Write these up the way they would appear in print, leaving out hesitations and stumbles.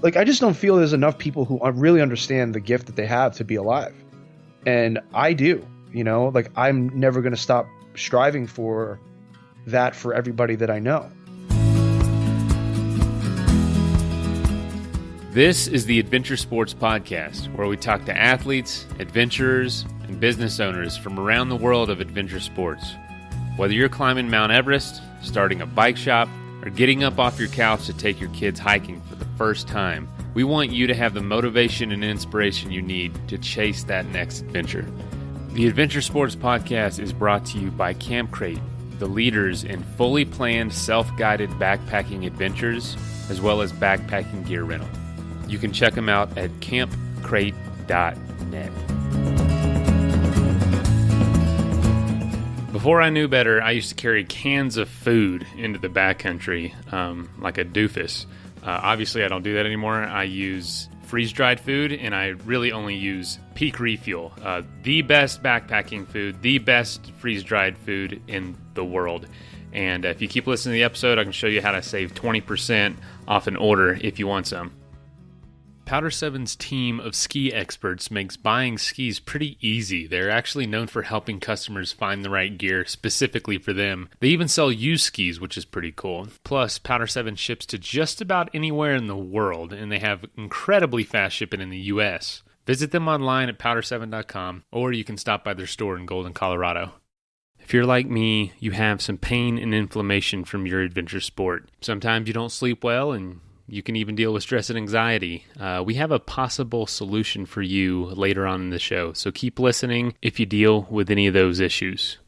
like, I just don't feel there's enough people who really understand the gift that they have to be alive. And I do, like, I'm never going to stop striving for that for everybody that I know. This is the Adventure Sports Podcast, where we talk to athletes, adventurers, and business owners from around the world of adventure sports. Whether you're climbing Mount Everest, starting a bike shop, or getting up off your couch to take your kids hiking for the first time, we want you to have the motivation and inspiration you need to chase that next adventure. The Adventure Sports Podcast is brought to you by Camp Crate, the leaders in fully planned self-guided backpacking adventures, as well as backpacking gear rental. You can check them out at campcrate.net. Before I knew better, I used to carry cans of food into the backcountry like a doofus. Obviously, I don't do that anymore. I use freeze-dried food, and I really only use Peak Refuel, the best backpacking food, the best freeze-dried food in the world. And if you keep listening to the episode, I can show you how to save 20% off an order if you want some. Powder 7's team of ski experts makes buying skis pretty easy. They're actually known for helping customers find the right gear specifically for them. They even sell used skis, which is pretty cool. Plus, Powder 7 ships to just about anywhere in the world, and they have incredibly fast shipping in the U.S. Visit them online at powder7.com, or you can stop by their store in Golden, Colorado. If you're like me, you have some pain and inflammation from your adventure sport. Sometimes you don't sleep well, and you can even deal with stress and anxiety. We have a possible solution for you later on in the show, so keep listening if you deal with any of those issues.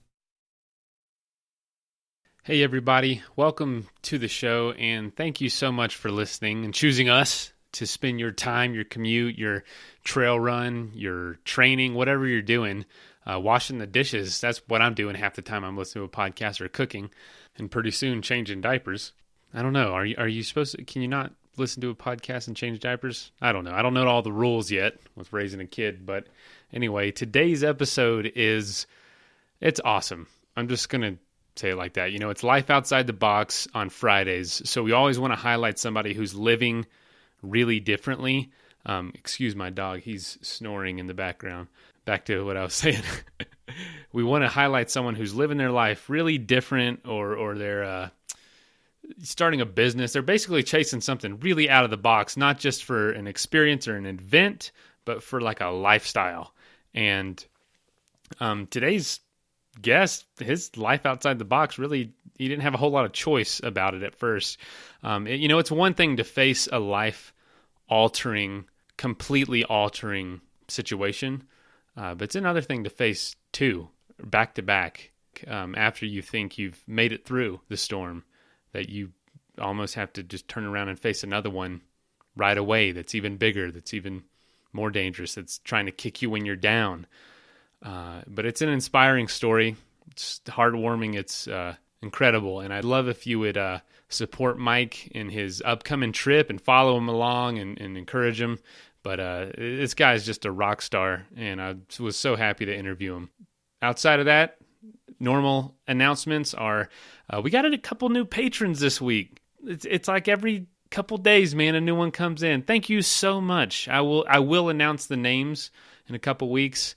Hey everybody, welcome to the show, and thank you so much for listening and choosing us to spend your time, your commute, your trail run, your training, whatever you're doing, washing the dishes. That's what I'm doing half the time I'm listening to a podcast or cooking, and pretty soon changing diapers. I don't know. Are you supposed to? Can you not listen to a podcast and change diapers? I don't know. I don't know all the rules yet with raising a kid. But anyway, today's episode it's awesome. I'm just going to say it like that. It's Life Outside the Box on Fridays. So we always want to highlight somebody who's living really differently. Excuse my dog. He's snoring in the background. Back to what I was saying. We want to highlight someone who's living their life really different, or they're starting a business. They're basically chasing something really out of the box, not just for an experience or an event, but for like a lifestyle. And today's guest, his life outside the box, really, he didn't have a whole lot of choice about it at first. It's one thing to face a life-altering, completely altering situation, but it's another thing to face two, back-to-back, after you think you've made it through the storm, that you almost have to just turn around and face another one right away that's even bigger, that's even more dangerous, that's trying to kick you when you're down. But it's an inspiring story. It's heartwarming. It's incredible. And I'd love if you would support Mike in his upcoming trip and follow him along and encourage him. But this guy's just a rock star, and I was so happy to interview him. Outside of that, normal announcements are we got a couple new patrons this week. It's like every couple days, man, a new one comes in. Thank you so much. I will announce the names in a couple weeks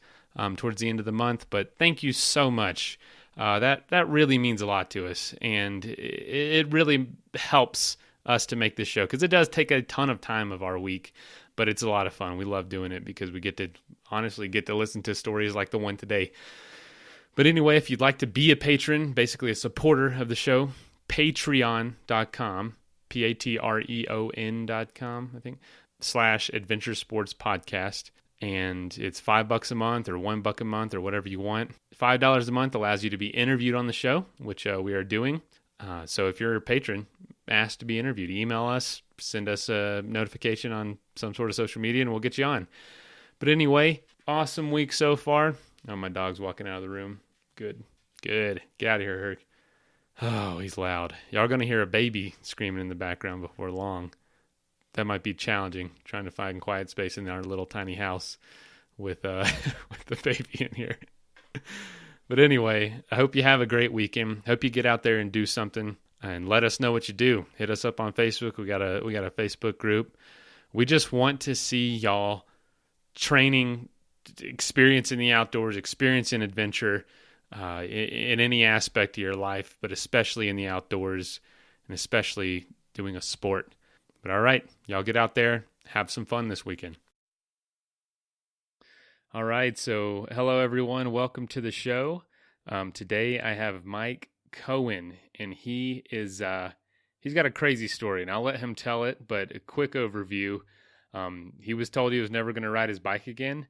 towards the end of the month, but thank you so much. That really means a lot to us, and it really helps us to make this show, because it does take a ton of time of our week, but it's a lot of fun. We love doing it because we get to listen to stories like the one today. But anyway, if you'd like to be a patron, basically a supporter of the show, patreon.com, patreon.com, I think, /Adventure Sports Podcast. And it's $5 a month or $1 a month or whatever you want. $5 a month allows you to be interviewed on the show, which we are doing. So if you're a patron, ask to be interviewed. Email us, send us a notification on some sort of social media, and we'll get you on. But anyway, awesome week so far. Oh, my dog's walking out of the room. Good. Get out of here, Herc. Oh, he's loud. Y'all going to hear a baby screaming in the background before long. That might be challenging, trying to find quiet space in our little tiny house with with the baby in here. But anyway, I hope you have a great weekend. Hope you get out there and do something, and let us know what you do. Hit us up on Facebook. We got a Facebook group We just want to see y'all training, experiencing the outdoors, experiencing adventure in any aspect of your life, but especially in the outdoors and especially doing a sport. But all right, y'all get out there, have some fun this weekend. All right, so hello everyone, welcome to the show. Today I have Mike Cohen, and he is he's got a crazy story, and I'll let him tell it. But a quick overview: he was told he was never going to ride his bike again,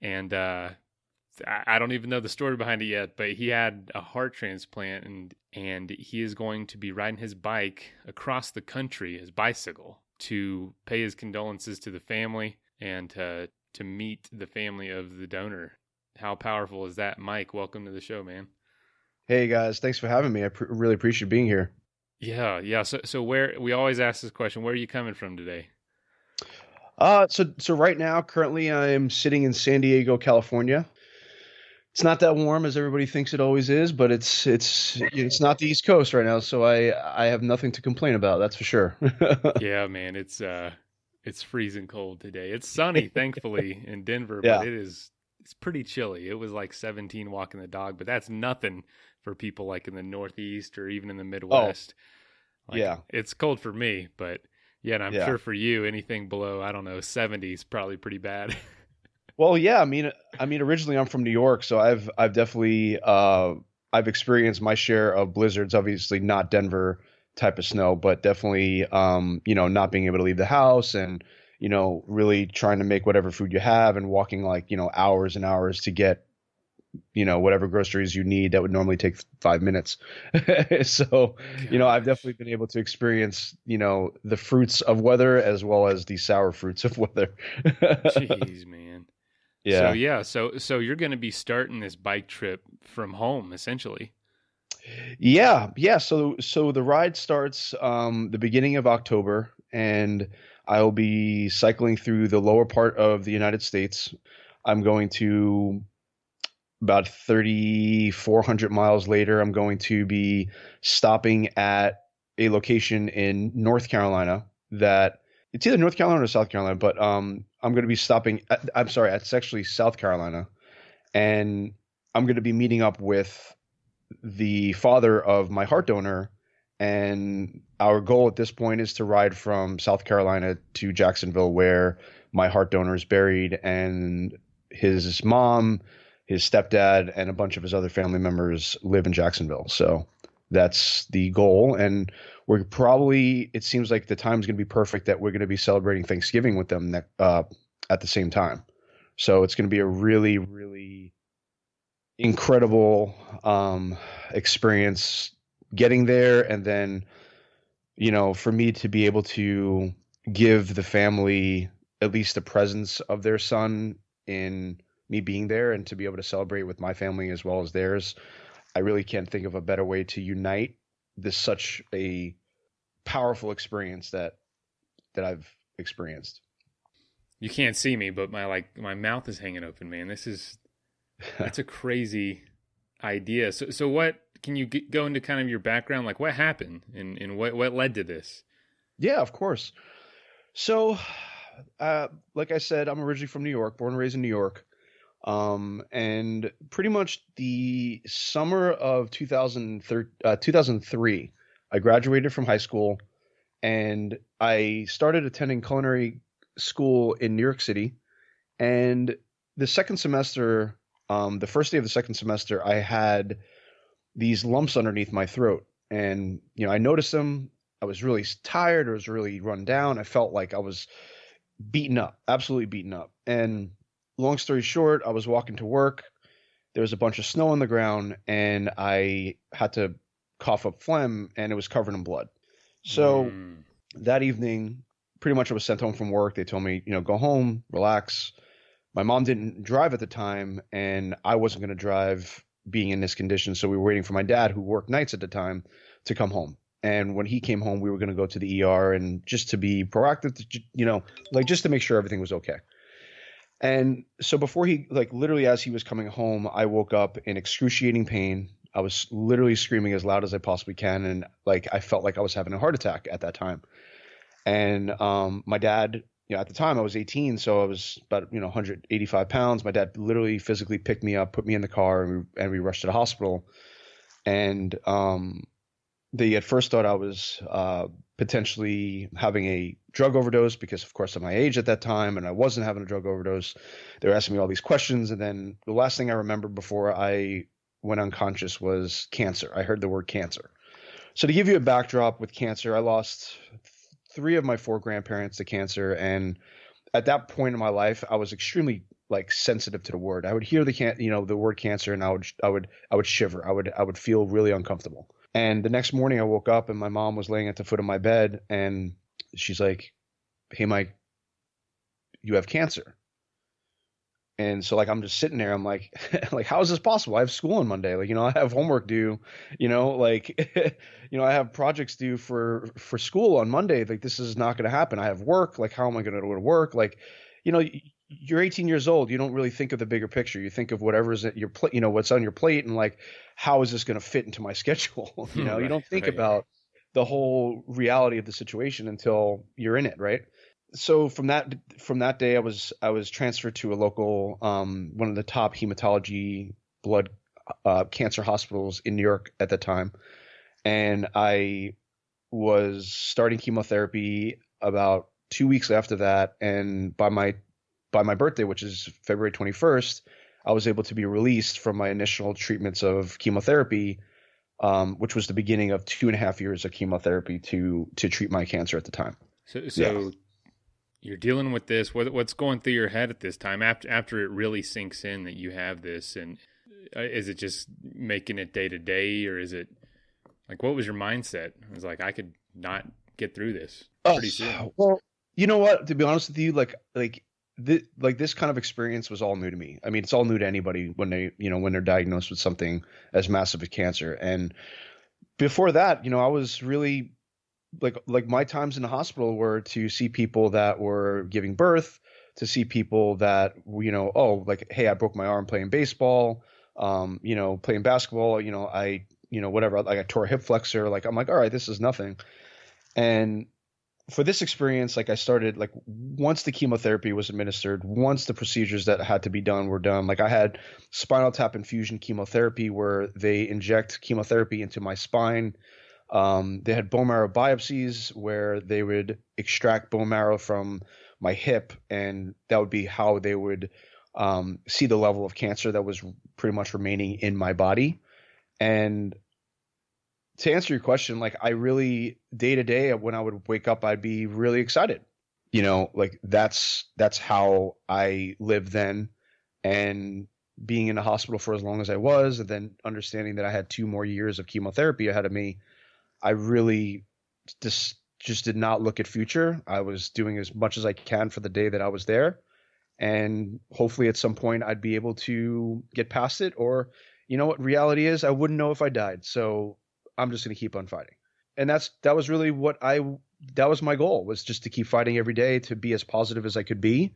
and I don't even know the story behind it yet. But he had a heart transplant, and he is going to be riding his bike across the country, his bicycle, to pay his condolences to the family and to meet the family of the donor. How powerful is that? Mike, welcome to the show, man. Hey guys, thanks for having me. I really appreciate being here. Yeah. So where we always ask this question, where are you coming from today? So right now, currently, I'm sitting in San Diego, California. It's not that warm as everybody thinks it always is, but it's not the East Coast right now, so I have nothing to complain about. That's for sure. Yeah, man, it's freezing cold today. It's sunny, thankfully, in Denver, but Yeah. it's pretty chilly. It was like 17 walking the dog, but that's nothing for people like in the Northeast or even in the Oh, Midwest. Like yeah. it's cold for me, but yeah, and I'm Yeah. sure for you, anything below, I don't know, 70 is probably pretty bad. Well, yeah. I mean, originally I'm from New York, so I've definitely I've experienced my share of blizzards. Obviously, not Denver type of snow, but definitely not being able to leave the house and really trying to make whatever food you have and walking like hours and hours to get whatever groceries you need that would normally take 5 minutes. So I've Gosh. definitely been able to experience the fruits of weather as well as the sour fruits of weather. Jeez, man. So Yeah. yeah, so you're going to be starting this bike trip from home essentially. Yeah. So the ride starts the beginning of October, and I'll be cycling through the lower part of the United States. I'm going to about 3,400 miles later. I'm going to be stopping at a location in North Carolina that it's either North Carolina or South Carolina, but I'm going to be stopping. I'm sorry, it's actually South Carolina, and I'm going to be meeting up with the father of my heart donor, and our goal at this point is to ride from South Carolina to Jacksonville, where my heart donor is buried, and his mom, his stepdad, and a bunch of his other family members live in Jacksonville. So that's the goal, and it seems like the time's going to be perfect that we're going to be celebrating Thanksgiving with them at the same time. So it's going to be a really, really incredible experience getting there, and then for me to be able to give the family at least the presence of their son in me being there, and to be able to celebrate with my family as well as theirs. I really can't think of a better way to unite this such a powerful experience that I've experienced. You can't see me, but my mouth is hanging open, man. That's a crazy idea. So what can you go into kind of your background, like what happened and what led to this? Yeah, of course. So, like I said, I'm originally from New York, born and raised in New York. And pretty much the summer of 2003, I graduated from high school, and I started attending culinary school in New York City. And the second semester, the first day of the second semester, I had these lumps underneath my throat. And, I noticed them. I was really tired. I was really run down. I felt like I was beaten up, absolutely beaten up. And long story short, I was walking to work. There was a bunch of snow on the ground, and I had to cough up phlegm, and it was covered in blood. So Mm, that evening, pretty much I was sent home from work. They told me, go home, relax. My mom didn't drive at the time, and I wasn't going to drive being in this condition. So we were waiting for my dad, who worked nights at the time, to come home. And when he came home, we were going to go to the ER, and just to be proactive, like just to make sure everything was okay. And so before he, like literally as he was coming home, I woke up in excruciating pain. I was literally screaming as loud as I possibly can. And like, I felt like I was having a heart attack at that time. And my dad, at the time I was 18, so I was about 185 pounds. My dad literally physically picked me up, put me in the car, and we rushed to the hospital. And they at first thought I was potentially having a drug overdose because, of course, of my age at that time, and I wasn't having a drug overdose. They were asking me all these questions, and then the last thing I remember before I went unconscious was cancer. I heard the word cancer. So to give you a backdrop with cancer, I lost three of my four grandparents to cancer, and at that point in my life, I was extremely sensitive to the word. I would hear the word cancer, and I would shiver. I would feel really uncomfortable. And the next morning, I woke up, and my mom was laying at the foot of my bed, and she's like, "Hey, Mike, you have cancer." And so I'm just sitting there. I'm like, how is this possible? I have school on Monday. I have homework due, I have projects due for school on Monday. This is not going to happen. I have work. How am I going to go to work? You're 18 years old. You don't really think of the bigger picture. You think of whatever's at your plate, what's on your plate, and how is this going to fit into my schedule? You don't think about the whole reality of the situation until you're in it. Right. So from that day, I was transferred to a local, one of the top hematology blood cancer hospitals in New York at the time, and I was starting chemotherapy about 2 weeks after that. And by my birthday, which is February 21st, I was able to be released from my initial treatments of chemotherapy, which was the beginning of 2.5 years of chemotherapy to treat my cancer at the time. So. Yeah. You're dealing with this. What's going through your head at this time after it really sinks in that you have this? And is it just making it day to day, or is it what was your mindset? It was I could not get through this pretty soon. Well, you know what? To be honest with you, this kind of experience was all new to me. I mean, it's all new to anybody when they're diagnosed with something as massive as cancer. And before that, I was really my times in the hospital were to see people that were giving birth, to see people that, hey, I broke my arm playing baseball, playing basketball, whatever, I tore a hip flexor. I'm all right, this is nothing. And for this experience, I started, once the chemotherapy was administered, once the procedures that had to be done were done, I had spinal tap infusion chemotherapy where they inject chemotherapy into my spine. They had bone marrow biopsies where they would extract bone marrow from my hip, and that would be how they would see the level of cancer that was pretty much remaining in my body. And to answer your question, I really, day to day, when I would wake up, I'd be really excited. That's how I lived then. And being in the hospital for as long as I was, and then understanding that I had 2 more years of chemotherapy ahead of me, I really just did not look at future. I was doing as much as I can for the day that I was there. And hopefully at some point I'd be able to get past it, or what reality is, I wouldn't know if I died. So I'm just going to keep on fighting. And that was really that was my goal, was just to keep fighting every day, to be as positive as I could be.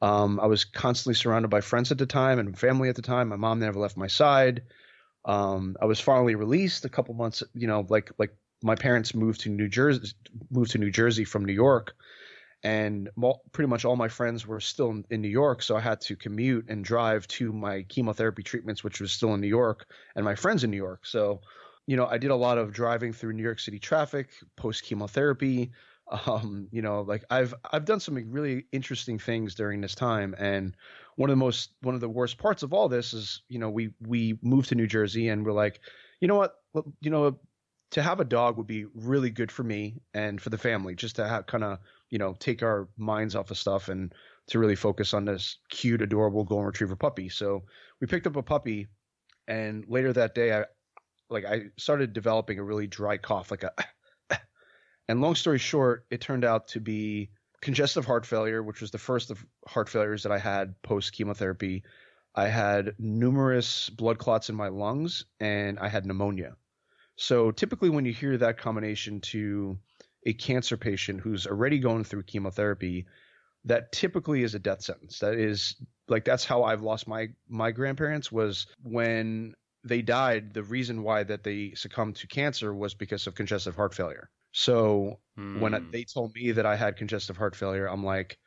I was constantly surrounded by friends at the time and family at the time. My mom never left my side. I was finally released a couple months, my parents moved to New Jersey from New York, and pretty much all my friends were still in New York. So I had to commute and drive to my chemotherapy treatments, which was still in New York, and my friends in New York. So, I did a lot of driving through New York City traffic post chemotherapy. I've done some really interesting things during this time. And one of the worst parts of all this is, we moved to New Jersey, and we're like, to have a dog would be really good for me and for the family, just to have take our minds off of stuff and to really focus on this cute, adorable golden retriever puppy. So we picked up a puppy, and later that day, I started developing a really dry cough, and long story short, it turned out to be congestive heart failure, which was the first of heart failures that I had post chemotherapy. I had numerous blood clots in my lungs, and I had pneumonia. So typically when you hear that combination to a cancer patient who's already going through chemotherapy, that typically is a death sentence. That is that's how I've lost my grandparents, was when they died. The reason why that they succumbed to cancer was because of congestive heart failure. So when they told me that I had congestive heart failure, I'm like,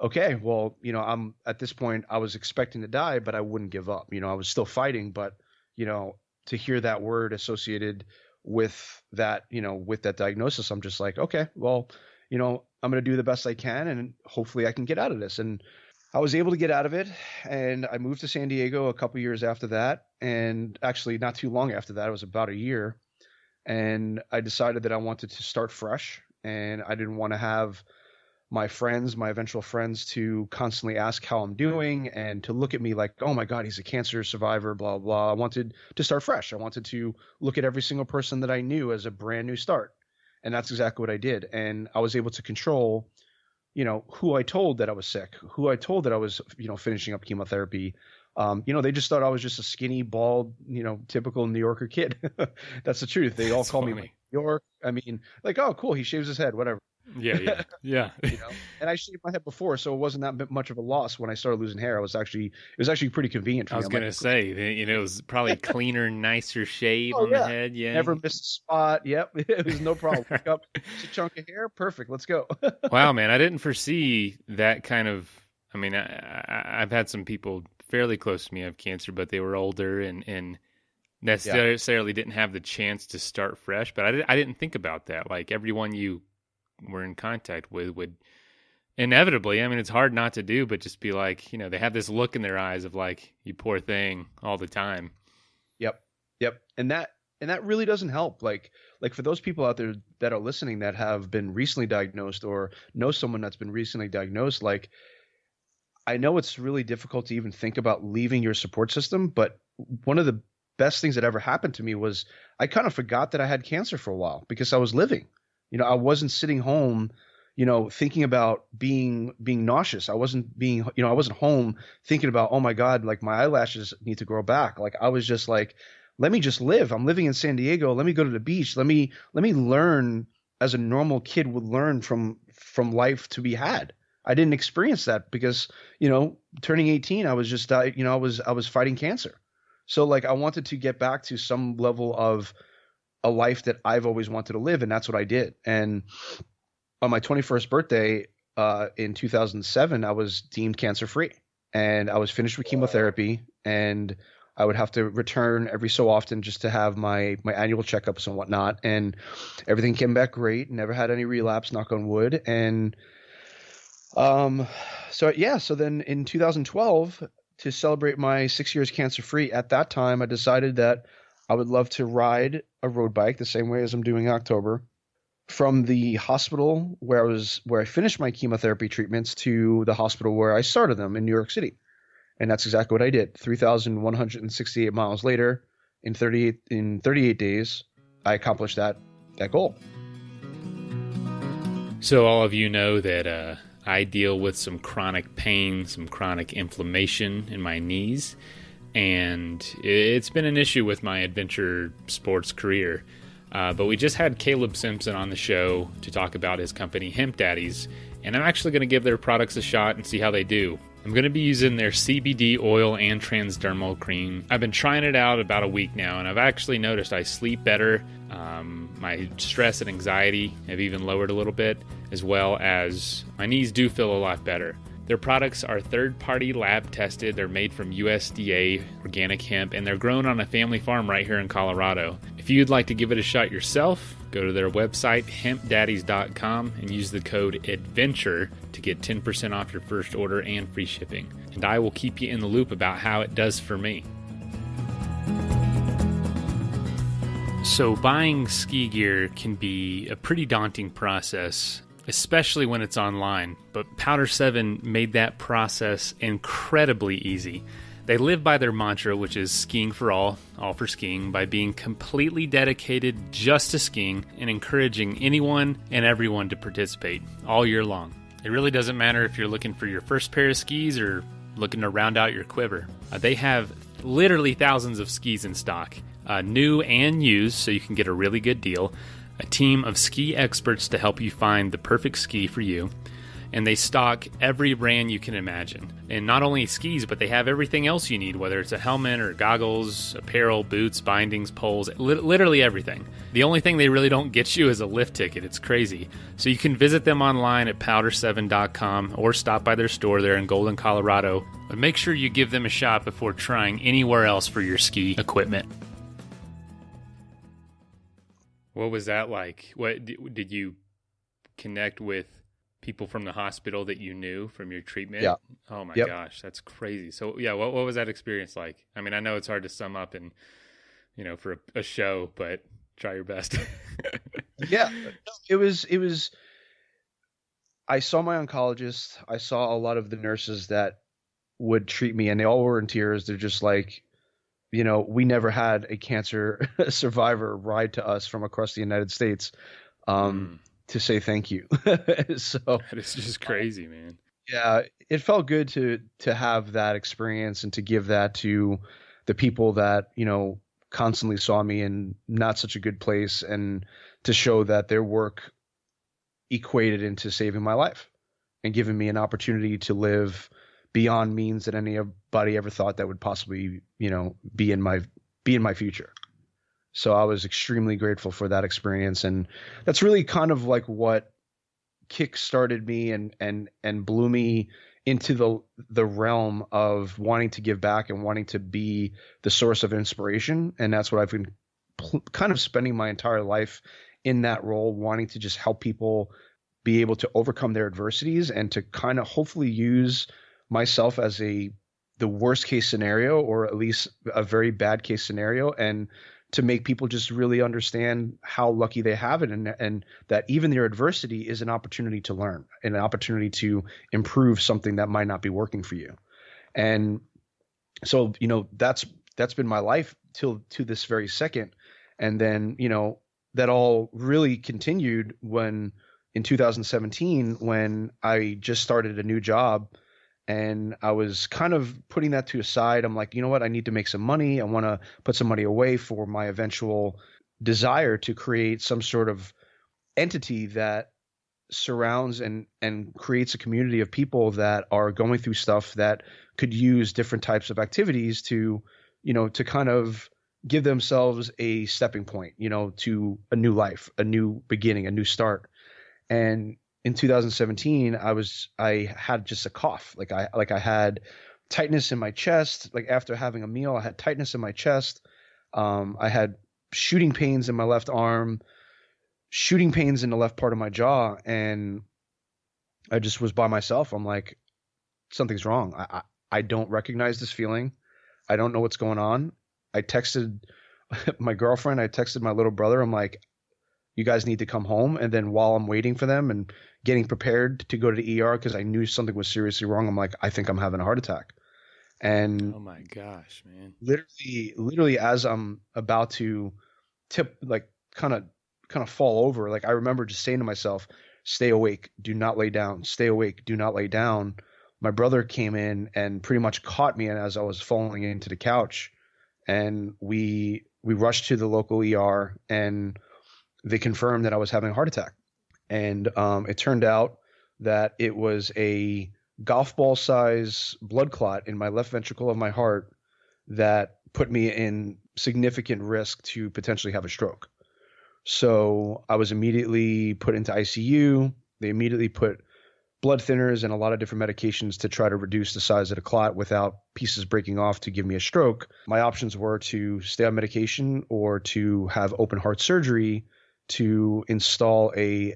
okay, well, I'm at this point, I was expecting to die, but I wouldn't give up. I was still fighting, but, to hear that word associated with that diagnosis, I'm just like, okay, well, I'm going to do the best I can and hopefully I can get out of this. And I was able to get out of it, and I moved to San Diego a couple years after that. And actually, not too long after that, it was about a year. And I decided that I wanted to start fresh, and I didn't want to have my eventual friends, to constantly ask how I'm doing and to look at me like, oh my God, he's a cancer survivor, blah, blah. I wanted to start fresh. I wanted to look at every single person that I knew as a brand new start. And that's exactly what I did. And I was able to control, who I told that I was sick, who I told that I was, finishing up chemotherapy. They just thought I was just a skinny, bald, typical New Yorker kid. That's the truth. They all call me New York. I mean, like, oh, cool, he shaves his head, whatever. Yeah. And I shaved my head before, so it wasn't that much of a loss when I started losing hair. It was actually pretty convenient for me. I was going to say, it was probably cleaner, nicer shave on the head. Yeah. Never missed a spot. Yep. It was no problem. Pick up just a chunk of hair. Perfect. Let's go. Wow, man. I didn't foresee that kind of, I mean, I've had some people fairly close to me have cancer, but they were older and necessarily didn't have the chance to start fresh. But I didn't think about that. Like, everyone you were in contact with would inevitably, I mean, it's hard not to do, but just be like, they have this look in their eyes of like, you poor thing, all the time. Yep. And that really doesn't help. Like for those people out there that are listening that have been recently diagnosed or know someone that's been recently diagnosed, like, I know it's really difficult to even think about leaving your support system, but one of the best things that ever happened to me was I kind of forgot that I had cancer for a while because I was living. I wasn't sitting home, thinking about being nauseous. I wasn't home thinking about, oh my God, like my eyelashes need to grow back. Like, I was just like, let me just live. I'm living in San Diego. Let me go to the beach. Let me learn as a normal kid would learn from life to be had. I didn't experience that because, turning 18, I was just, I was fighting cancer. So like, I wanted to get back to some level of a life that I've always wanted to live. And that's what I did. And on my 21st birthday, in 2007, I was deemed cancer free, and I was finished with chemotherapy, and I would have to return every so often just to have my annual checkups and whatnot. And everything came back great. Never had any relapse, knock on wood. And, so then in 2012, to celebrate my 6 years cancer free, at that time, I decided that I would love to ride a road bike the same way as I'm doing in October, from the hospital where I finished my chemotherapy treatments to the hospital where I started them in New York City. And that's exactly what I did. 3,168 miles later, in 38 days, I accomplished that goal. So all of you know that I deal with some chronic pain, some chronic inflammation in my knees. And it's been an issue with my adventure sports career. But we just had Caleb Simpson on the show to talk about his company, Hemp Daddies, and I'm actually going to give their products a shot and see how they do. I'm going to be using their CBD oil and transdermal cream. I've been trying it out about a week now, and I've actually noticed I sleep better. My stress and anxiety have even lowered a little bit, as well as my knees do feel a lot better. Their products are third-party lab tested. They're made from USDA organic hemp, and they're grown on a family farm right here in Colorado. If you'd like to give it a shot yourself, go to their website, hempdaddies.com, and use the code ADVENTURE to get 10% off your first order and free shipping. And I will keep you in the loop about how it does for me. So buying ski gear can be a pretty daunting process, especially when it's online, but Powder 7 made that process incredibly easy. They live by their mantra, which is skiing for all for skiing, by being completely dedicated just to skiing and encouraging anyone and everyone to participate all year long. It really doesn't matter if you're looking for your first pair of skis or looking to round out your quiver. They have literally thousands of skis in stock, new and used, so you can get a really good deal. A team of ski experts to help you find the perfect ski for you. and they stock every brand you can imagine. And not only skis, but they have everything else you need, whether it's a helmet or goggles, apparel, boots, bindings, poles, literally everything. The only thing they really don't get you is a lift ticket. It's crazy. So you can visit them online at powder7.com or stop by their store there in Golden, Colorado. But make sure you give them a shot before trying anywhere else for your ski equipment. What was that like? What did you connect with people from the hospital that you knew from your treatment? Yeah. Oh my Yep. gosh, that's crazy. So yeah, what was that experience like? I mean, I know it's hard to sum up and for a show, but try your best. Yeah, no, it was. I saw my oncologist. I saw a lot of the nurses that would treat me, and they all were in tears. They're just like, we never had a cancer survivor ride to us from across the United States to say thank you. So That is just crazy, man. yeah, it felt good to have that experience and to give that to the people that, constantly saw me in not such a good place, and to show that their work equated into saving my life and giving me an opportunity to live beyond means that anybody ever thought that would possibly, be in my future. So I was extremely grateful for that experience, and that's really kind of like what kick-started me and blew me into the realm of wanting to give back and wanting to be the source of inspiration. And that's what I've been kind of spending my entire life in that role, wanting to just help people be able to overcome their adversities and to kind of hopefully use myself as the worst case scenario, or at least a very bad case scenario, and to make people just really understand how lucky they have it, and that even their adversity is an opportunity to learn and an opportunity to improve something that might not be working for you. And so, that's been my life to this very second. And then, that all really continued when in 2017, when I just started a new job. And I was kind of putting that to a side. I'm like, you know what? I need to make some money. I want to put some money away for my eventual desire to create some sort of entity that surrounds and creates a community of people that are going through stuff that could use different types of activities to, to kind of give themselves a stepping point, to a new life, a new beginning, a new start. And in 2017, I had just a cough. I had tightness in my chest. Like after having a meal, I had tightness in my chest. I had shooting pains in my left arm, shooting pains in the left part of my jaw. And I just was by myself. I'm like, something's wrong. I don't recognize this feeling. I don't know what's going on. I texted my girlfriend. I texted my little brother. I'm like, you guys need to come home. And then while I'm waiting for them and getting prepared to go to the ER, because I knew something was seriously wrong, I'm like, I think I'm having a heart attack. And oh my gosh, man, literally as I'm about to tip, like kind of fall over, like I remember just saying to myself, stay awake, do not lay down, stay awake, do not lay down. My brother came in and pretty much caught me as I was falling into the couch, and we rushed to the local ER, and they confirmed that I was having a heart attack. And it turned out that it was a golf ball size blood clot in my left ventricle of my heart that put me in significant risk to potentially have a stroke. So I was immediately put into ICU. They immediately put blood thinners and a lot of different medications to try to reduce the size of the clot without pieces breaking off to give me a stroke. My options were to stay on medication or to have open heart surgery to install a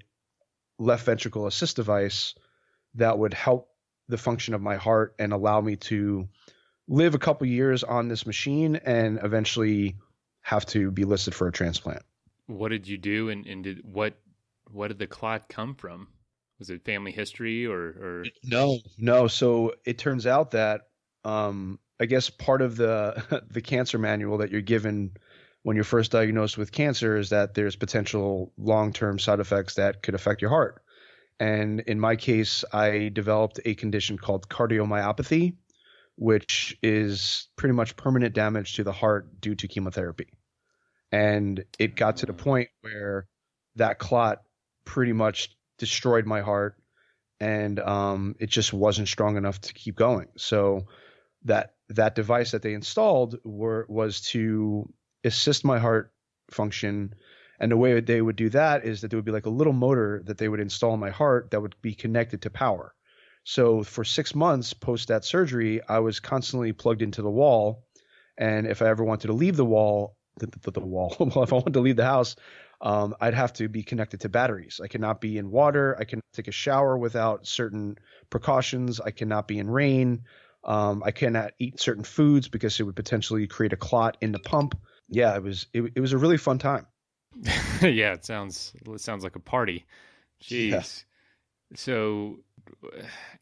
left ventricle assist device that would help the function of my heart and allow me to live a couple years on this machine and eventually have to be listed for a transplant. What did you do, and what did the clot come from? Was it family history or? No. So it turns out that I guess part of the the cancer manual that you're given when you're first diagnosed with cancer is that there's potential long-term side effects that could affect your heart. And in my case, I developed a condition called cardiomyopathy, which is pretty much permanent damage to the heart due to chemotherapy. And it got to the point where that clot pretty much destroyed my heart and it just wasn't strong enough to keep going. So that device that they installed was to assist my heart function. And the way that they would do that is that there would be like a little motor that they would install in my heart that would be connected to power. So for 6 months post that surgery, I was constantly plugged into the wall. And if I ever wanted to leave the wall, the wall, well, if I wanted to leave the house, I'd have to be connected to batteries. I cannot be in water. I cannot take a shower without certain precautions. I cannot be in rain. I cannot eat certain foods because it would potentially create a clot in the pump. Yeah, it was a really fun time. Yeah, it sounds like a party. Jeez. Yeah. So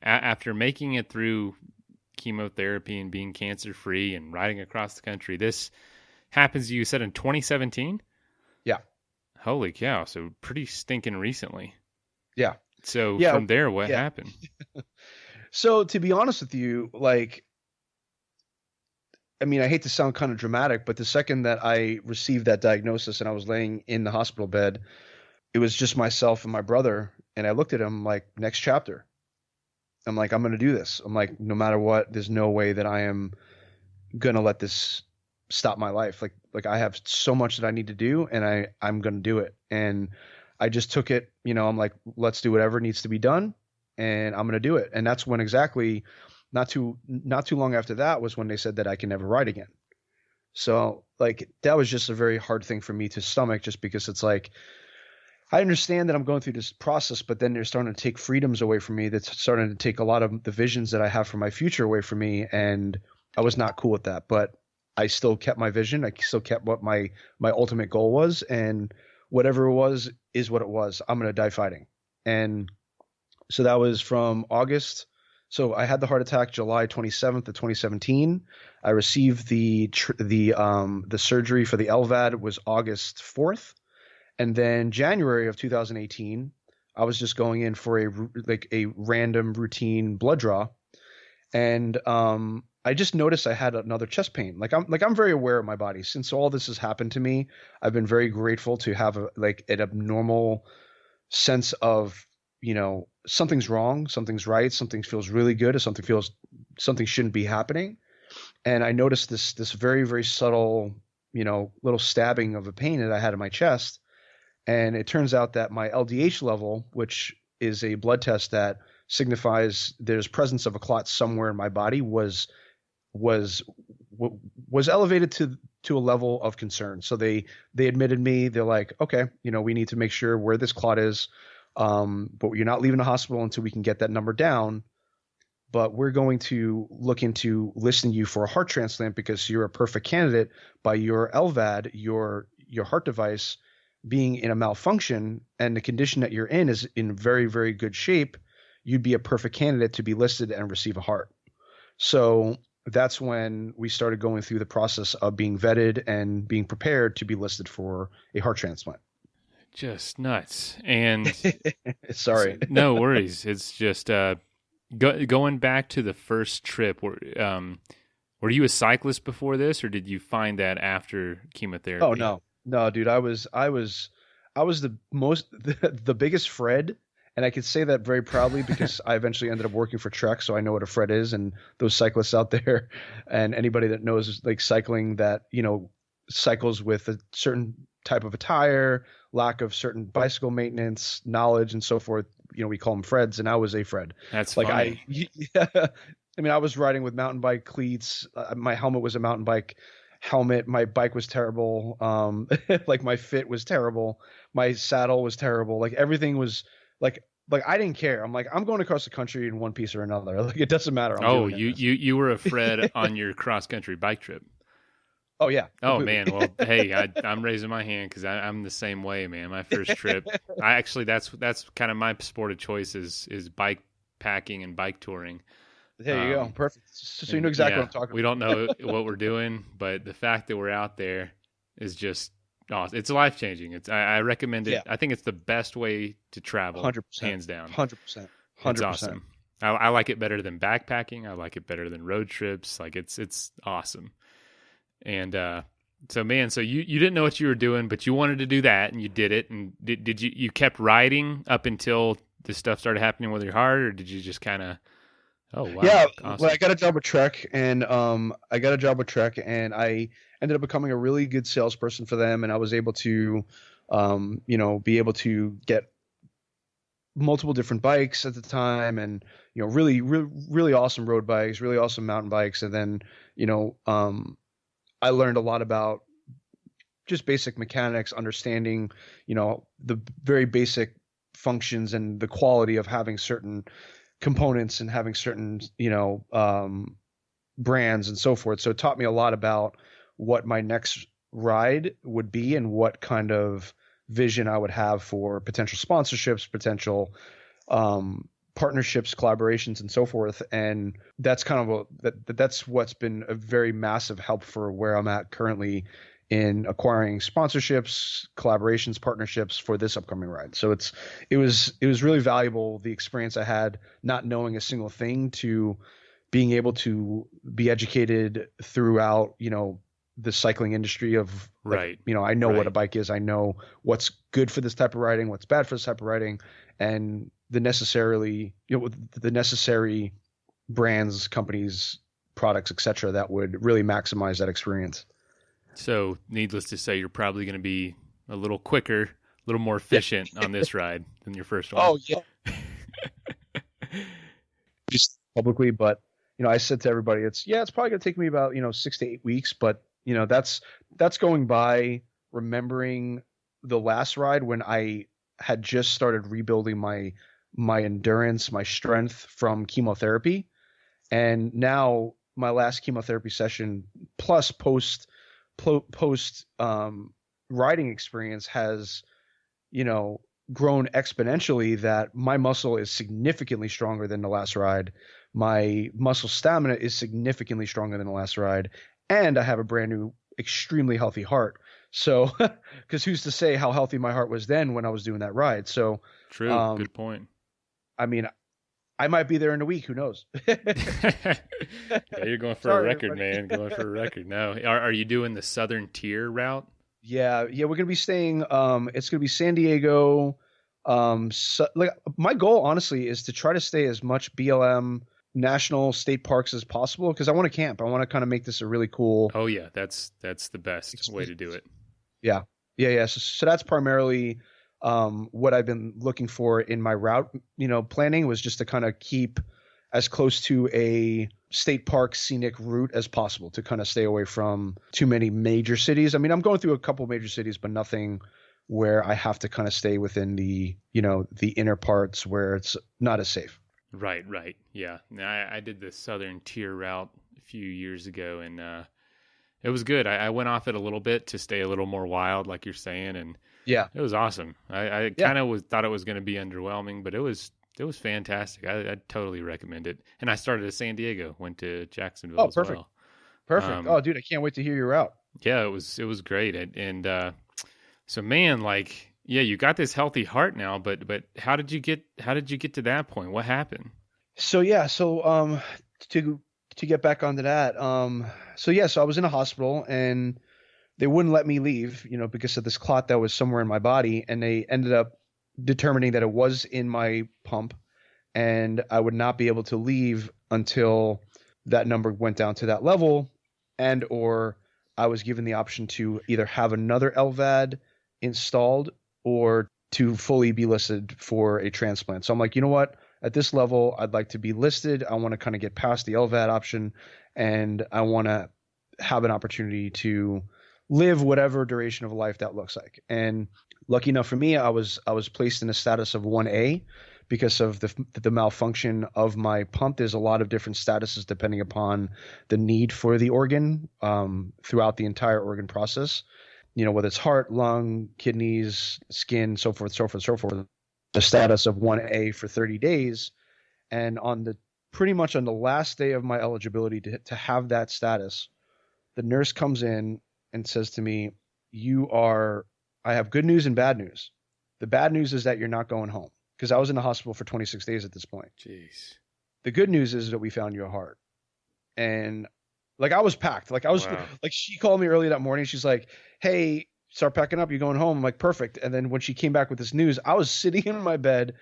after making it through chemotherapy and being cancer free and riding across the country, this happens, you said, in 2017? Yeah. Holy cow. So pretty stinking recently. Yeah. So Yeah. from there, what happened? So to be honest with you, like, I mean, I hate to sound kind of dramatic, but the second that I received that diagnosis and I was laying in the hospital bed, it was just myself and my brother. And I looked at him like, next chapter. I'm like, I'm going to do this. I'm like, no matter what, there's no way that I am going to let this stop my life. Like I have so much that I need to do, and I'm going to do it. And I just took it, I'm like, let's do whatever needs to be done, and I'm going to do it. And that's when exactly not too long after that was when they said that I can never ride again. So like that was just a very hard thing for me to stomach, just because it's like, I understand that I'm going through this process, but then they're starting to take freedoms away from me. That's starting to take a lot of the visions that I have for my future away from me. And I was not cool with that, but I still kept my vision. I still kept what my ultimate goal was, and whatever it was is what it was. I'm going to die fighting. And so that was from August. So I had the heart attack July 27th of 2017. I received the surgery for the LVAD was August 4th. And then January of 2018, I was just going in for a random routine blood draw, and I just noticed I had another chest pain. I'm very aware of my body. Since all this has happened to me, I've been very grateful to have an abnormal sense of, something's wrong, something's right, something feels really good, or something shouldn't be happening. And I noticed this very, very subtle, little stabbing of a pain that I had in my chest. And it turns out that my LDH level, which is a blood test that signifies there's presence of a clot somewhere in my body, was elevated to a level of concern. So they admitted me. They're like, okay, we need to make sure where this clot is, but you're not leaving the hospital until we can get that number down. But we're going to look into listing you for a heart transplant because you're a perfect candidate by your LVAD, your heart device being in a malfunction, and the condition that you're in is in very, very good shape. You'd be a perfect candidate to be listed and receive a heart. So that's when we started going through the process of being vetted and being prepared to be listed for a heart transplant. Just nuts. And sorry, no worries. It's just going back to the first trip. Were you a cyclist before this, or did you find that after chemotherapy? Oh no, dude. I was the biggest Fred. And I could say that very proudly because I eventually ended up working for Trek, so I know what a Fred is, and those cyclists out there, and anybody that knows like cycling that cycles with a certain type of a tire, lack of certain bicycle maintenance, knowledge, and so forth. We call them Freds, and I was a Fred. That's like funny. I mean, I was riding with mountain bike cleats. My helmet was a mountain bike helmet. My bike was terrible. Like my fit was terrible. My saddle was terrible. Like everything was. Like I didn't care. I'm like, I'm going across the country in one piece or another. Like it doesn't matter. You were a Fred on your cross country bike trip. Oh yeah. Oh man. Well, hey, I'm raising my hand because I'm the same way, man. My first trip, that's kind of my sport of choice is bike packing and bike touring. There you go. Perfect. So you know exactly what I'm talking about. We don't know what we're doing, but the fact that we're out there is just. Oh, it's life changing. I recommend it. Yeah. I think it's the best way to travel. 100%, hands down. 100%. It's awesome. I like it better than backpacking. I like it better than road trips. Like it's awesome. And so you didn't know what you were doing, but you wanted to do that, and you did it. And did you kept riding up until this stuff started happening with your heart, or did you just kind of, oh, wow. Yeah, Awesome. well, I got a job with Trek, and I ended up becoming a really good salesperson for them, and I was able to, be able to get multiple different bikes at the time, and really, really, really awesome road bikes, really awesome mountain bikes, and then I learned a lot about just basic mechanics, understanding, the very basic functions and the quality of having certain components and having certain, brands and so forth. So it taught me a lot about what my next ride would be and what kind of vision I would have for potential sponsorships, potential partnerships, collaborations, and so forth. And that's kind of that's what's been a very massive help for where I'm at currently in acquiring sponsorships, collaborations, partnerships for this upcoming ride. So it was really valuable, the experience I had, not knowing a single thing, to being able to be educated throughout, the cycling industry of, like, Right. I know Right. what a bike is. I know what's good for this type of riding, what's bad for this type of riding, and the necessary brands, companies, products, etc., that would really maximize that experience. So, needless to say, you're probably going to be a little quicker, a little more efficient on this ride than your first one. Oh yeah. Just publicly, but I said to everybody, it's probably gonna take me about 6 to 8 weeks, but that's going by remembering the last ride when I had just started rebuilding my endurance, my strength from chemotherapy, and now my last chemotherapy session plus post riding experience has grown exponentially, that my muscle is significantly stronger than the last ride. My muscle stamina is significantly stronger than the last ride. And I have a brand new, extremely healthy heart. So, because who's to say how healthy my heart was then when I was doing that ride? So, True. Good point. I mean, I might be there in a week. Who knows? Yeah, you're going for Sorry, a record, everybody. man. Going for a record. No, are you doing the Southern Tier route? Yeah. We're gonna be staying. It's gonna be San Diego. So, like, my goal, honestly, is to try to stay as much BLM national state parks as possible, because I want to camp. I want to kind of make this a really cool. Oh yeah, that's the best way to do it. Yeah. So that's primarily what I've been looking for in my route. Planning was just to kind of keep as close to a state park scenic route as possible, to kind of stay away from too many major cities. I mean, I'm going through a couple major cities, but nothing where I have to kind of stay within the inner parts where it's not as safe. Right. Yeah. I did the Southern Tier route a few years ago, and it was good. I went off it a little bit to stay a little more wild, like you're saying, and Yeah. it was awesome. I kind of thought it was going to be underwhelming, but it was fantastic. I totally recommend it. And I started at San Diego, went to Jacksonville as perfect. well. Perfect. Oh, dude, I can't wait to hear your route. Yeah, it was great. And so, man, like, yeah, you got this healthy heart now, but how did you get to that point? What happened? So to get back onto that, so I was in a hospital, and they wouldn't let me leave, because of this clot that was somewhere in my body, and they ended up determining that it was in my pump, and I would not be able to leave until that number went down to that level, and or I was given the option to either have another LVAD installed or to fully be listed for a transplant. So I'm like, you know what? At this level, I'd like to be listed. I want to kind of get past the LVAD option, and I want to have an opportunity to live whatever duration of life that looks like. And lucky enough for me, I was placed in a status of 1A because of the malfunction of my pump. There's a lot of different statuses depending upon the need for the organ throughout the entire organ process. Whether it's heart, lung, kidneys, skin, so forth. The status of 1A for 30 days. And pretty much on the last day of my eligibility to have that status, the nurse comes in and says to me, I have good news and bad news. The bad news is that you're not going home, because I was in the hospital for 26 days at this point. Jeez. The good news is that we found your heart. And like, I was packed. Like, Wow. like, she called me early that morning. She's like, hey, start packing up. You're going home. I'm like, perfect. And then when she came back with this news, I was sitting in my bed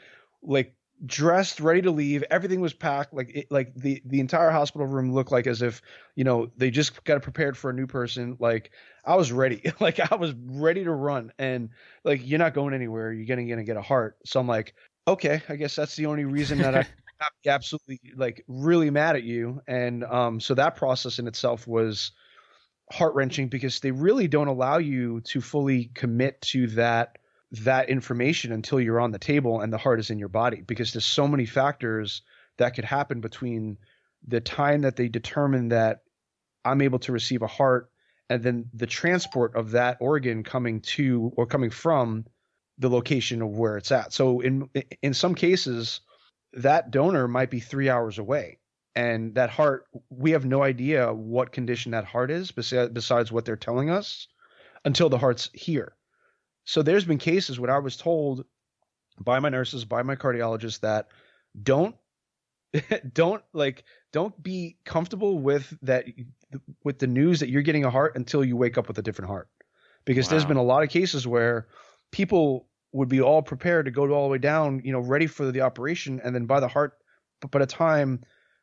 like dressed, ready to leave. Everything was packed. Like the entire hospital room looked like as if, they just got prepared for a new person. Like I was ready. Like I was ready to run. And like, you're not going anywhere. You're gonna get a heart. So I'm like, okay, I guess that's the only reason that I got absolutely like really mad at you. And so that process in itself was heart-wrenching because they really don't allow you to fully commit to that information until you're on the table and the heart is in your body, because there's so many factors that could happen between the time that they determine that I'm able to receive a heart and then the transport of that organ coming to or coming from the location of where it's at. So in some cases, that donor might be 3 hours away. And that heart, we have no idea what condition that heart is besides what they're telling us until the heart's here. So there's been cases when I was told by my nurses, by my cardiologist, that don't don't be comfortable with the news that you're getting a heart until you wake up with a different heart. Because there's been a lot of cases where people would be all prepared to go all the way down, ready for the operation, and then by the time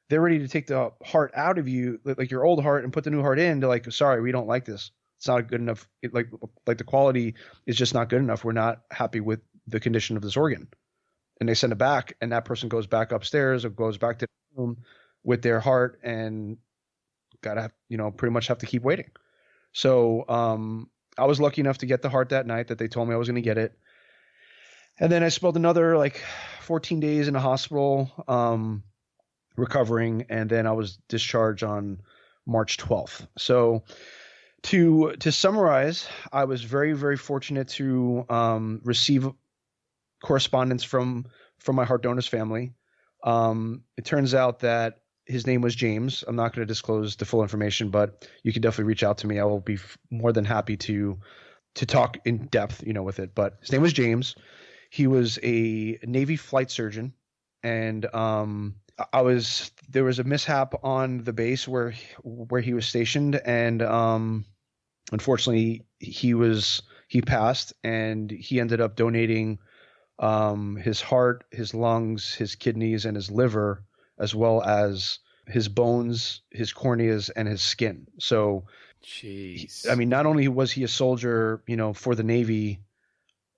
they're ready to take the heart out of you, like your old heart, and put the new heart in, they're like, sorry, we don't like this. It's not good enough. Like the quality is just not good enough. We're not happy with the condition of this organ. And they send it back, and that person goes back upstairs or goes back to the room with their heart and pretty much have to keep waiting. So I was lucky enough to get the heart that night that they told me I was going to get it. And then I spent another like 14 days in the hospital recovering, and then I was discharged on March 12th. So to summarize, I was very, very fortunate to receive correspondence from my heart donor's family. It turns out that his name was James. I'm not going to disclose the full information, but you can definitely reach out to me. I will be more than happy to talk in depth, with it. But his name was James. He was a Navy flight surgeon, and there was a mishap on the base where he was stationed, and unfortunately he passed, and he ended up donating his heart, his lungs, his kidneys, and his liver, as well as his bones, his corneas, and his skin. So, jeez. I mean, not only was he a soldier, for the Navy,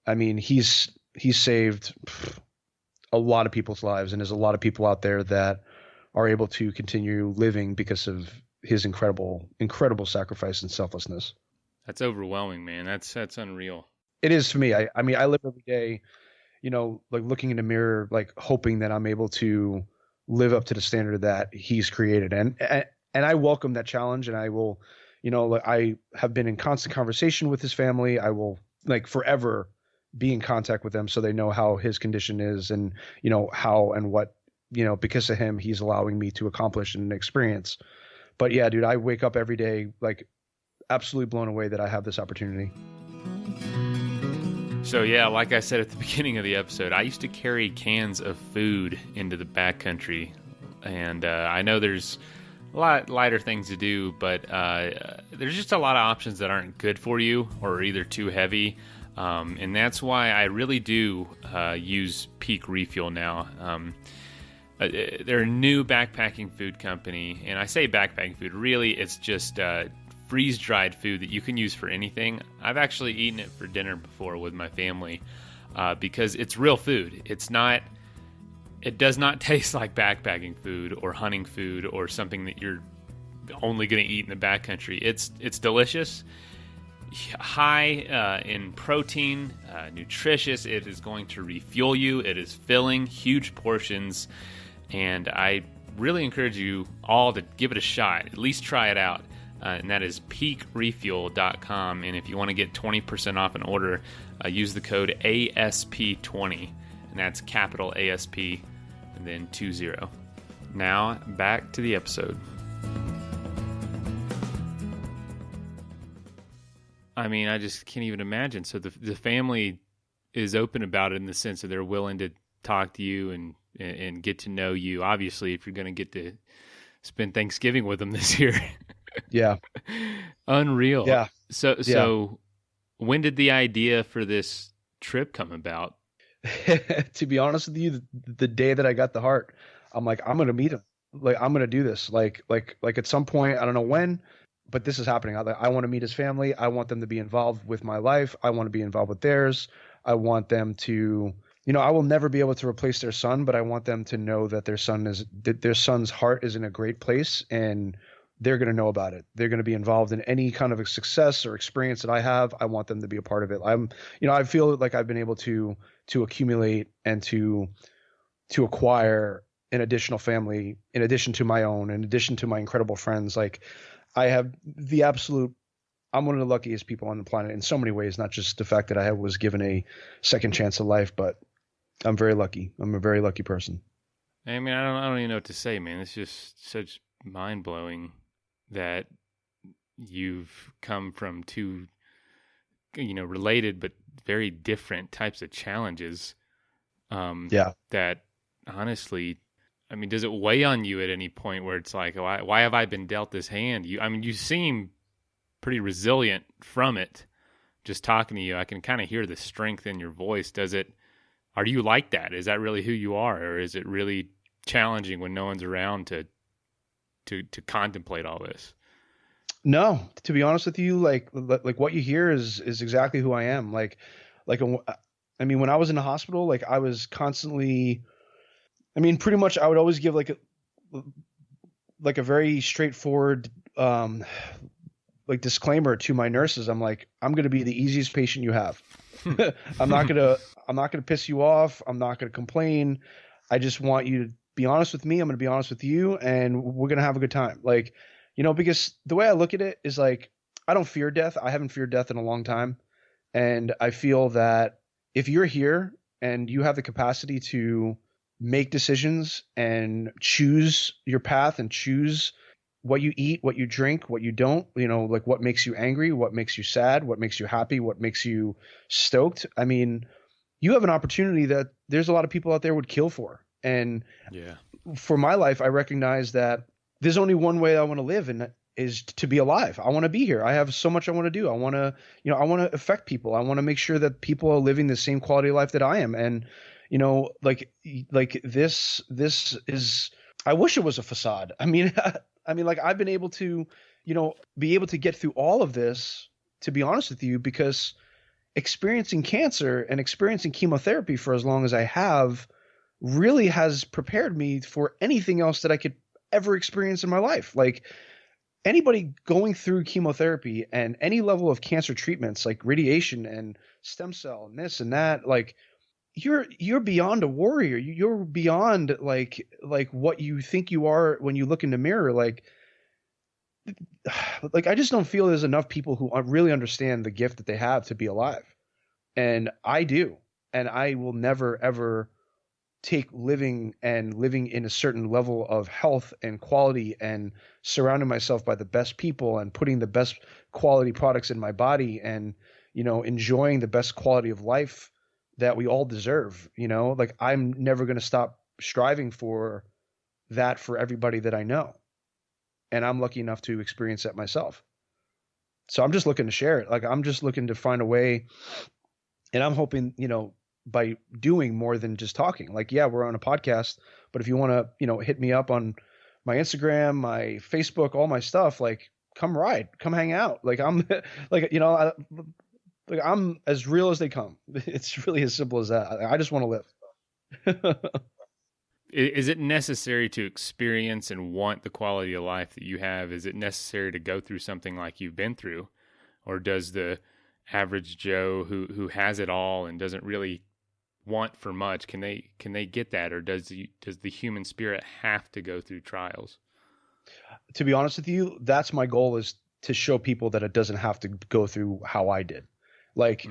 I mean, he's saved a lot of people's lives, and there's a lot of people out there that are able to continue living because of his incredible sacrifice and selflessness. That's overwhelming, man. That's unreal. It is for me. I mean, I live every day, like looking in the mirror, like hoping that I'm able to live up to the standard that he's created. And I welcome that challenge, and I will, like I have been in constant conversation with his family. I will like forever be in contact with them so they know how his condition is, and, how and what, because of him, he's allowing me to accomplish and experience. But yeah, dude, I wake up every day, like absolutely blown away that I have this opportunity. So yeah, like I said at the beginning of the episode, I used to carry cans of food into the backcountry, and I know there's a lot lighter things to do, but there's just a lot of options that aren't good for you or are either too heavy, and that's why I really do use Peak Refuel now. They're a new backpacking food company, and I say backpacking food, really it's just freeze-dried food that you can use for anything. I've actually eaten it for dinner before with my family because it's real food. It does not taste like backpacking food or hunting food or something that you're only going to eat in the backcountry. It's delicious, high in protein, nutritious. It is going to refuel you. It is filling, huge portions, and I really encourage you all to give it a shot. At least try it out. And that is peakrefuel.com. And if you want to get 20% off an order, use the code ASP20. And that's capital ASP and then 20. Now, back to the episode. I mean, I just can't even imagine. So the family is open about it in the sense that they're willing to talk to you and get to know you. Obviously, if you're going to get to spend Thanksgiving with them this year. Yeah. Unreal. Yeah. So when did the idea for this trip come about? To be honest with you, the day that I got the heart, I'm like, I'm gonna meet him. Like, I'm gonna do this. Like at some point, I don't know when, but this is happening. I want to meet his family. I want them to be involved with my life. I want to be involved with theirs. I want them to, I will never be able to replace their son, but I want them to know that their son's heart is in a great place, and they're going to know about it. They're going to be involved in any kind of a success or experience that I have. I want them to be a part of it. I feel like I've been able to accumulate and to acquire an additional family in addition to my own, in addition to my incredible friends. Like, I have the absolute, I'm one of the luckiest people on the planet in so many ways, not just the fact that I was given a second chance of life, but I'm very lucky. I'm a very lucky person. I mean, I don't even know what to say, man. It's just such mind blowing that you've come from two, related but very different types of challenges. Yeah. That honestly, I mean, does it weigh on you at any point where it's like, why have I been dealt this hand? You seem pretty resilient from it. Just talking to you, I can kind of hear the strength in your voice. Are you like that? Is that really who you are? Or is it really challenging when no one's around to contemplate all this? No, to be honest with you, like what you hear is exactly who I am. I mean, when I was in the hospital, like I was constantly, I mean, pretty much I would always give like a very straightforward, like disclaimer to my nurses. I'm like, I'm going to be the easiest patient you have. I'm not going to piss you off. I'm not going to complain. I just want you to be honest with me. I'm going to be honest with you, and we're going to have a good time. Like, because the way I look at it is like, I don't fear death. I haven't feared death in a long time. And I feel that if you're here and you have the capacity to make decisions and choose your path and choose what you eat, what you drink, what you don't, like what makes you angry, what makes you sad, what makes you happy, what makes you stoked. I mean, you have an opportunity that there's a lot of people out there would kill for. And yeah, for my life, I recognize that there's only one way I want to live, and is to be alive. I want to be here. I have so much I want to do. I want to, I want to affect people. I want to make sure that people are living the same quality of life that I am. And, like this is, I wish it was a facade. I mean, like I've been able to, be able to get through all of this, to be honest with you, because experiencing cancer and experiencing chemotherapy for as long as I have really has prepared me for anything else that I could ever experience in my life. Like, anybody going through chemotherapy and any level of cancer treatments like radiation and stem cell and this and that, like you're beyond a warrior. You're beyond like what you think you are when you look in the mirror. Like I just don't feel there's enough people who really understand the gift that they have to be alive. And I do. And I will never, ever take living in a certain level of health and quality and surrounding myself by the best people and putting the best quality products in my body and, enjoying the best quality of life that we all deserve. Like I'm never going to stop striving for that for everybody that I know. And I'm lucky enough to experience that myself. So I'm just looking to share it. Like I'm just looking to find a way, and I'm hoping, by doing more than just talking. Like, yeah, we're on a podcast, but if you want to, hit me up on my Instagram, my Facebook, all my stuff, like come hang out. Like I'm like, I'm as real as they come. It's really as simple as that. I just want to live. Is it necessary to experience and want the quality of life that you have? Is it necessary to go through something like you've been through? Or does the average Joe who has it all and doesn't really want for much, can they get that? Or does the human spirit have to go through trials? To be honest with you, that's my goal, is to show people that it doesn't have to go through how I did. Like,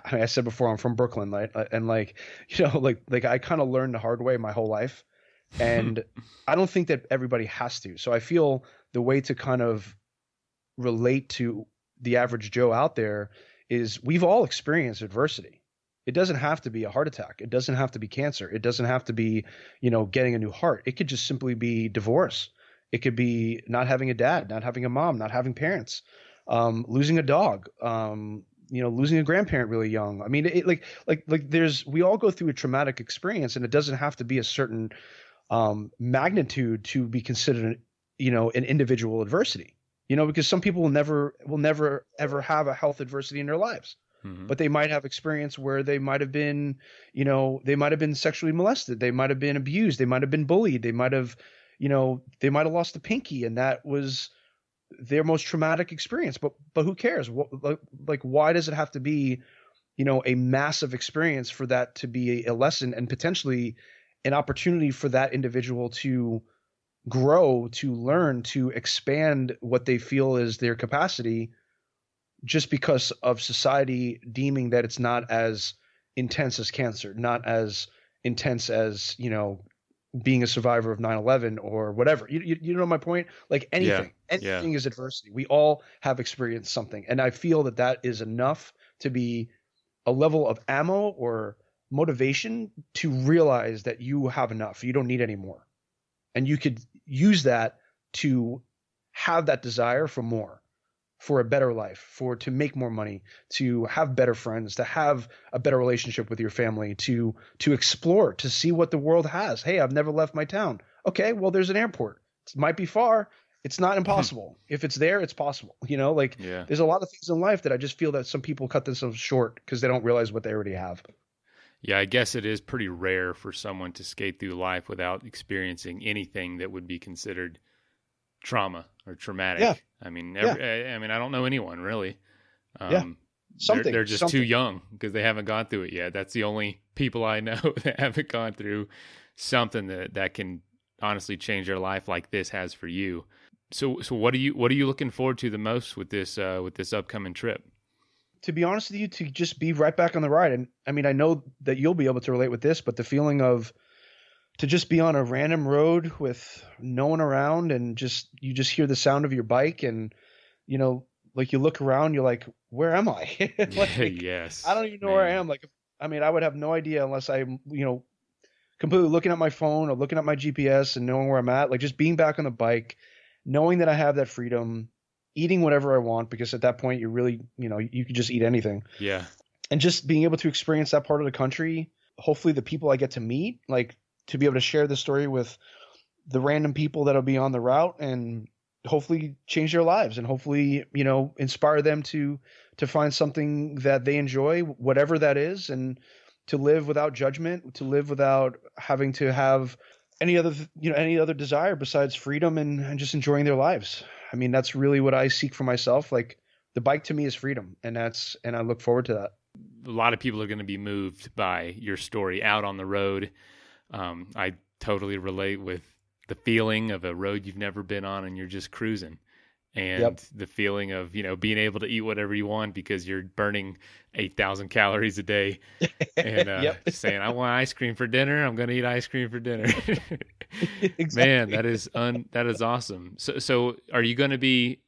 I said before, I'm from Brooklyn, right? And like, like I kind of learned the hard way my whole life. And I don't think that everybody has to. So I feel the way to kind of relate to the average Joe out there is we've all experienced adversity. It doesn't have to be a heart attack. It doesn't have to be cancer. It doesn't have to be, getting a new heart. It could just simply be divorce. It could be not having a dad, not having a mom, not having parents, losing a dog, losing a grandparent really young. I mean, we all go through a traumatic experience, and it doesn't have to be a certain magnitude to be considered, an individual adversity. Because some people will never ever have a health adversity in their lives, but they might have experience where they might have been, sexually molested, they might have been abused, they might have been bullied, they might have lost a pinky, and that was their most traumatic experience. But who cares? Why does it have to be, a massive experience for that to be a lesson and potentially an opportunity for that individual to grow, to learn, to expand what they feel is their capacity, just because of society deeming that it's not as intense as cancer, not as intense as, being a survivor of 9/11 or whatever. You know my point? Like anything is adversity. We all have experienced something. And I feel that is enough to be a level of ammo or motivation to realize that you have enough. You don't need any more. And you could use that to have that desire for more, for a better life, to make more money, to have better friends, to have a better relationship with your family, to explore, to see what the world has. Hey, I've never left my town. Okay, well, there's an airport. It might be far. It's not impossible. If it's there, it's possible. There's a lot of things in life that I just feel that some people cut themselves short because they don't realize what they already have. Yeah, I guess it is pretty rare for someone to skate through life without experiencing anything that would be considered trauma or traumatic. Yeah. I mean, I don't know anyone really. They're just too young because they haven't gone through it yet. That's the only people I know that haven't gone through something that can honestly change their life like this has for you. So what are you looking forward to the most with this upcoming trip? To be honest with you, to just be right back on the ride. And I mean, I know that you'll be able to relate with this, but the feeling of to just be on a random road with no one around, and you just hear the sound of your bike, and like you look around, you're like, where am I? Yes. I don't even know where I am. Like, I mean, I would have no idea unless I'm, completely looking at my phone or looking at my GPS and knowing where I'm at. Like, just being back on the bike, knowing that I have that freedom, eating whatever I want, because at that point you're really, you can just eat anything. Yeah. And just being able to experience that part of the country, hopefully the people I get to meet, like to be able to share the story with the random people that'll be on the route, and hopefully change their lives, and hopefully, inspire them to find something that they enjoy, whatever that is, and to live without judgment, to live without having to have any other desire besides freedom and just enjoying their lives. I mean, that's really what I seek for myself. Like, the bike to me is freedom, and I look forward to that. A lot of people are going to be moved by your story out on the road. I totally relate with the feeling of a road you've never been on and you're just cruising, and the feeling of, being able to eat whatever you want because you're burning 8,000 calories a day and saying, I want ice cream for dinner. I'm going to eat ice cream for dinner. Exactly. Man, that is awesome. So are you going to be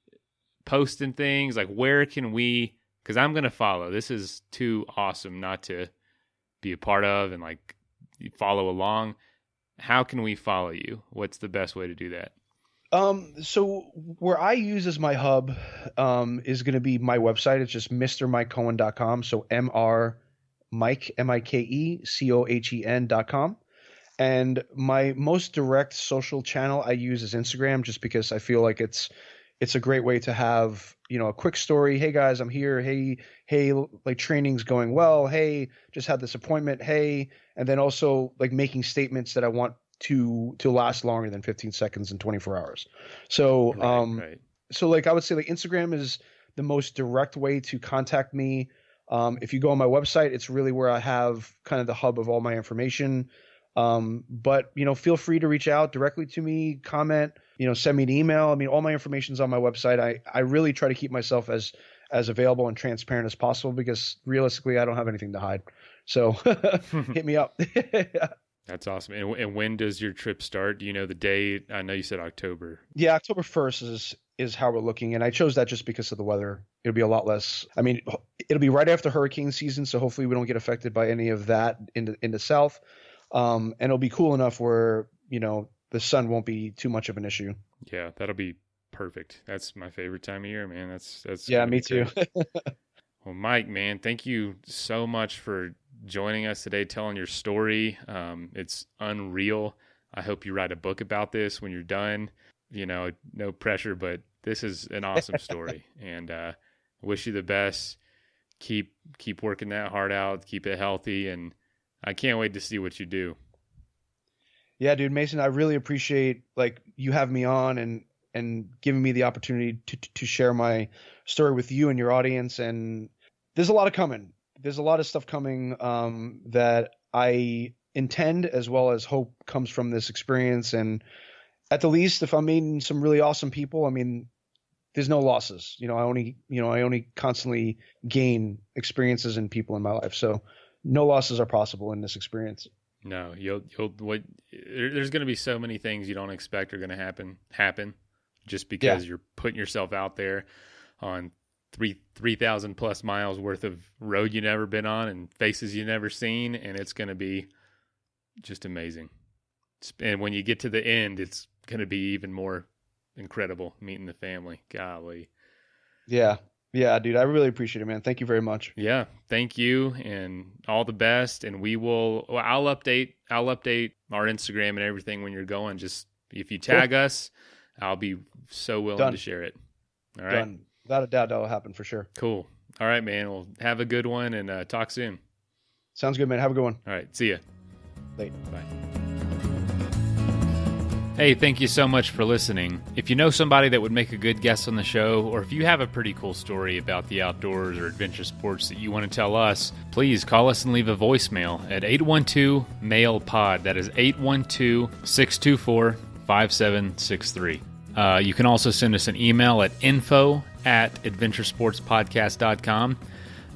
posting things? Like, where can we, because I'm going to follow. This is too awesome not to be a part of and like follow along. How can we follow you? What's the best way to do that? So where I use as my hub, is going to be my website. It's just mrmikecohen.com. So MikeCohen.com. And my most direct social channel I use is Instagram, just because I feel like it's a great way to have, a quick story. Hey guys, I'm here. Hey, like, training's going well. Hey, just had this appointment. Hey, and then also like making statements that I want to last longer than 15 seconds and 24 hours. So, right. So like I would say, like, Instagram is the most direct way to contact me. If you go on my website, it's really where I have kind of the hub of all my information. But feel free to reach out directly to me, comment, send me an email. I mean, all my information's on my website. I really try to keep myself as available and transparent as possible, because realistically, I don't have anything to hide. So hit me up. That's awesome. And when does your trip start? Do you know the date? I know you said October. Yeah, October 1st is how we're looking. And I chose that just because of the weather. It'll be a lot less. I mean, it'll be right after hurricane season, so hopefully we don't get affected by any of that in the south. And it'll be cool enough where, the sun won't be too much of an issue. Yeah, that'll be perfect. That's my favorite time of year, man. That's yeah, me too. Well, Mike, man, thank you so much for joining us today, telling your story. It's unreal. I hope you write a book about this when you're done. No pressure, but this is an awesome story, and wish you the best. Keep working that heart out, keep it healthy, and I can't wait to see what you do. Yeah, dude, Mason, I really appreciate like you having me on and giving me the opportunity to share my story with you and your audience. And there's a lot of coming. There's a lot of stuff coming that I intend as well as hope comes from this experience. And at the least, if I'm meeting some really awesome people, I mean, there's no losses. I only constantly gain experiences and people in my life. So no losses are possible in this experience. No, there's going to be so many things you don't expect are going to happen just because you're putting yourself out there on 3,000 plus miles worth of road you never been on and faces you never seen. And it's going to be just amazing. And when you get to the end, it's going to be even more incredible meeting the family. Golly. Yeah, dude, I really appreciate it, man. Thank you very much. Yeah, thank you, and all the best. And I'll update our Instagram and everything when you're going. Just if you tag us, I'll be so willing to share it. All right. Done. Without a doubt, that'll happen for sure. Cool. All right, man. Well, have a good one, and talk soon. Sounds good, man. Have a good one. All right. See ya. Bye. Hey, thank you so much for listening. If you know somebody that would make a good guest on the show, or if you have a pretty cool story about the outdoors or adventure sports that you want to tell us, please call us and leave a voicemail at 812-MAIL-POD. That is 812-624-5763. You can also send us an email at info@adventuresportspodcast.com.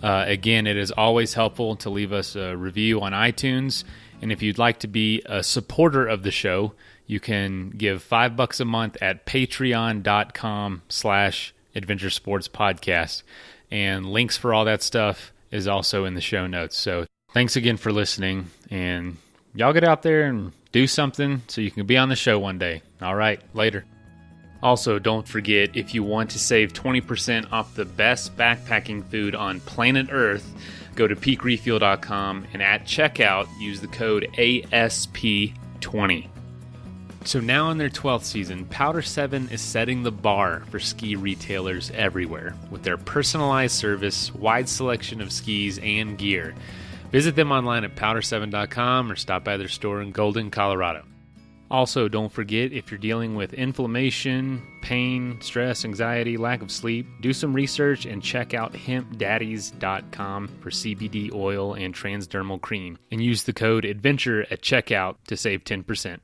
Again, it is always helpful to leave us a review on iTunes. And if you'd like to be a supporter of the show, you can give $5 a month at patreon.com/adventuresportspodcast. And links for all that stuff is also in the show notes. So thanks again for listening. And y'all get out there and do something so you can be on the show one day. All right, later. Also, don't forget, if you want to save 20% off the best backpacking food on planet Earth, go to peakrefuel.com and at checkout, use the code ASP20. So now in their 12th season, Powder 7 is setting the bar for ski retailers everywhere with their personalized service, wide selection of skis and gear. Visit them online at powder7.com or stop by their store in Golden, Colorado. Also, don't forget, if you're dealing with inflammation, pain, stress, anxiety, lack of sleep, do some research and check out hempdaddies.com for CBD oil and transdermal cream. And use the code ADVENTURE at checkout to save 10%.